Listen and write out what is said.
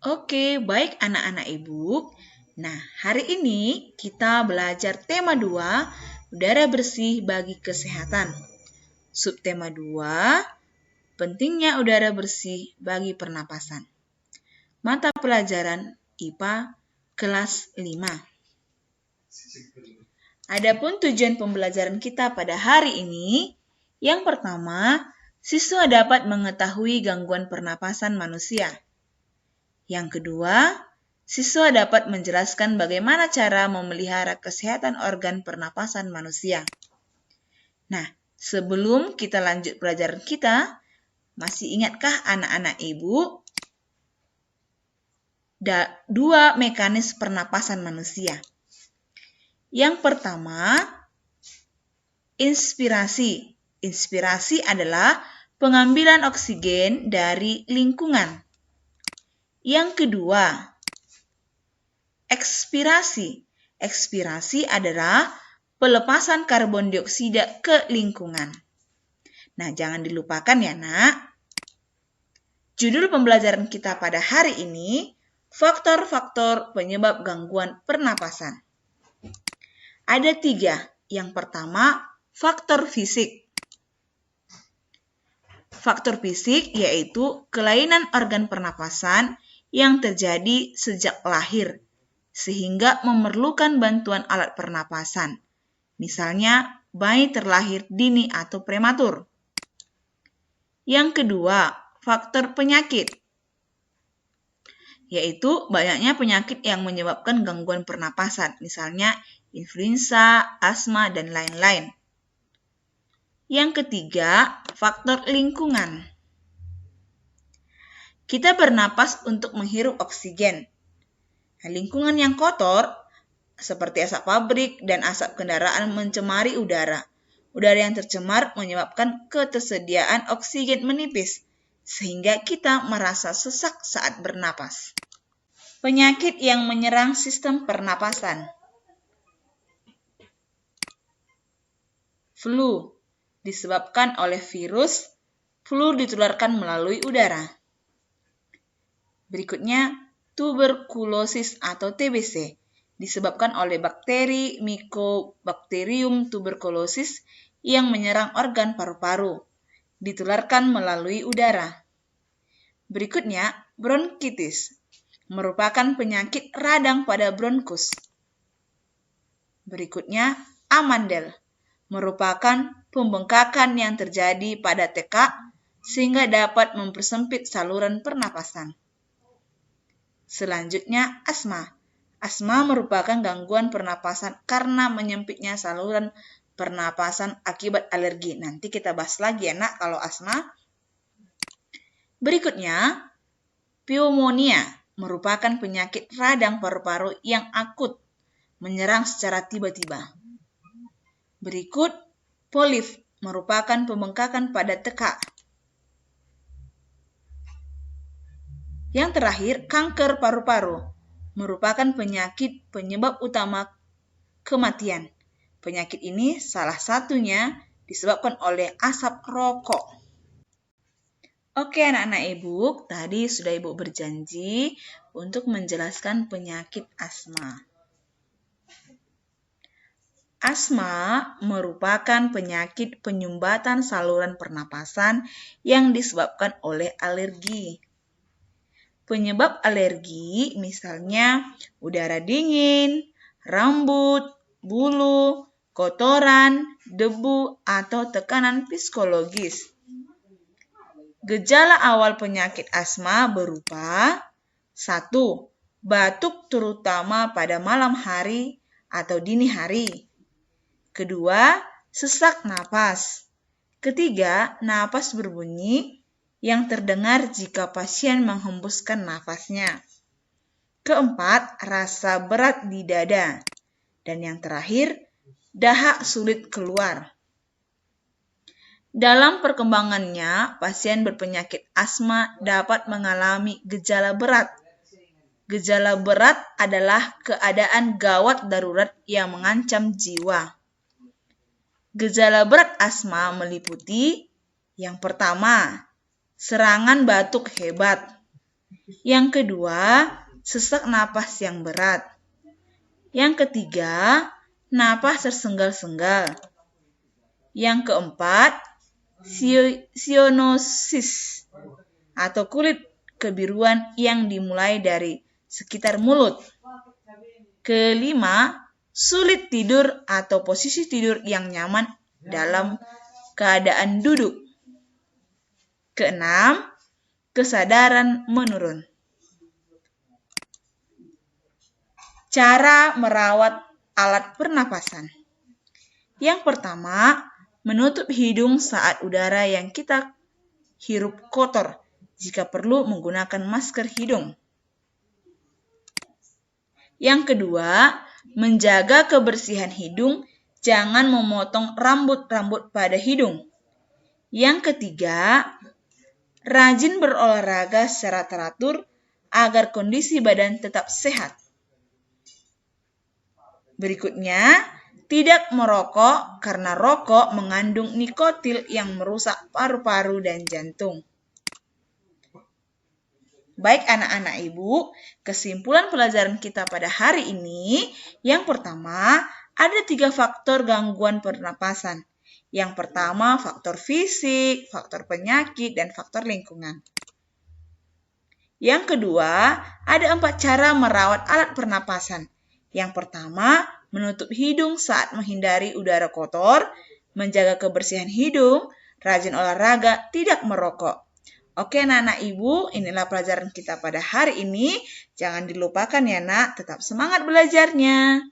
Oke, baik anak-anak ibu. Nah, hari ini kita belajar tema 2, udara bersih bagi kesehatan. Subtema 2, pentingnya udara bersih bagi pernapasan. Mata pelajaran IPA kelas 5. Adapun tujuan pembelajaran kita pada hari ini, yang pertama, siswa dapat mengetahui gangguan pernapasan manusia. Yang kedua, siswa dapat menjelaskan bagaimana cara memelihara kesehatan organ pernapasan manusia. Nah, sebelum kita lanjut pelajaran kita, masih ingatkah anak-anak ibu dua mekanisme pernapasan manusia? Yang pertama, inspirasi. Inspirasi adalah pengambilan oksigen dari lingkungan. Yang kedua, ekspirasi. Ekspirasi adalah pelepasan karbon dioksida ke lingkungan. Nah, jangan dilupakan ya, nak. Judul pembelajaran kita pada hari ini, faktor-faktor penyebab gangguan pernapasan. Ada 3. Yang pertama, faktor fisik. Faktor fisik yaitu kelainan organ pernapasan yang terjadi sejak lahir, sehingga memerlukan bantuan alat pernapasan. Misalnya, bayi terlahir dini atau prematur. Yang kedua, faktor penyakit, yaitu banyaknya penyakit yang menyebabkan gangguan pernapasan, misalnya influenza, asma, dan lain-lain. Yang ketiga, faktor lingkungan. Kita bernapas untuk menghirup oksigen. Nah, lingkungan yang kotor, seperti asap pabrik dan asap kendaraan mencemari udara. Udara yang tercemar menyebabkan ketersediaan oksigen menipis, sehingga kita merasa sesak saat bernapas. Penyakit yang menyerang sistem pernapasan. Flu disebabkan oleh virus. Flu ditularkan melalui udara. Berikutnya, tuberkulosis atau TBC disebabkan oleh bakteri Mycobacterium tuberculosis yang menyerang organ paru-paru. Ditularkan melalui udara. Berikutnya, bronkitis merupakan penyakit radang pada bronkus. Berikutnya, amandel merupakan pembengkakan yang terjadi pada tekak sehingga dapat mempersempit saluran pernapasan. Selanjutnya, asma. Asma merupakan gangguan pernapasan karena menyempitnya saluran pernapasan akibat alergi. Nanti kita bahas lagi ya, nak, kalau asma. Berikutnya, pneumonia merupakan penyakit radang paru-paru yang akut, menyerang secara tiba-tiba. Berikut, polif merupakan pembengkakan pada tekak. Yang terakhir, kanker paru-paru merupakan penyakit penyebab utama kematian. Penyakit ini salah satunya disebabkan oleh asap rokok. Oke anak-anak ibu, tadi sudah ibu berjanji untuk menjelaskan penyakit asma. Asma merupakan penyakit penyumbatan saluran pernapasan yang disebabkan oleh alergi. Penyebab alergi misalnya udara dingin, rambut, bulu, kotoran, debu, atau tekanan psikologis. Gejala awal penyakit asma berupa 1. Batuk terutama pada malam hari atau dini hari. Kedua, sesak napas. Ketiga, napas berbunyi yang terdengar jika pasien menghembuskan nafasnya. Keempat, rasa berat di dada. Dan yang terakhir, dahak sulit keluar. Dalam perkembangannya, pasien berpenyakit asma dapat mengalami gejala berat. Gejala berat adalah keadaan gawat darurat yang mengancam jiwa. Gejala berat asma meliputi yang pertama, serangan batuk hebat. Yang kedua, sesak napas yang berat. Yang ketiga, napas tersenggal-senggal. Yang keempat, cyanosis atau kulit kebiruan yang dimulai dari sekitar mulut. Kelima, sulit tidur atau posisi tidur yang nyaman dalam keadaan duduk. Keenam, kesadaran menurun. Cara merawat alat pernapasan. Yang pertama, menutup hidung saat udara yang kita hirup kotor. Jika perlu, menggunakan masker hidung. Yang kedua, menjaga kebersihan hidung, jangan memotong rambut-rambut pada hidung. Yang ketiga, rajin berolahraga secara teratur agar kondisi badan tetap sehat. Berikutnya, tidak merokok karena rokok mengandung nikotin yang merusak paru-paru dan jantung. Baik anak-anak ibu, kesimpulan pelajaran kita pada hari ini, yang pertama, ada 3 faktor gangguan pernapasan. Yang pertama, faktor fisik, faktor penyakit, dan faktor lingkungan. Yang kedua, ada 4 cara merawat alat pernapasan. Yang pertama, menutup hidung saat menghindari udara kotor, menjaga kebersihan hidung, rajin olahraga, tidak merokok. Oke anak-anak ibu, inilah pelajaran kita pada hari ini. Jangan dilupakan ya nak, tetap semangat belajarnya.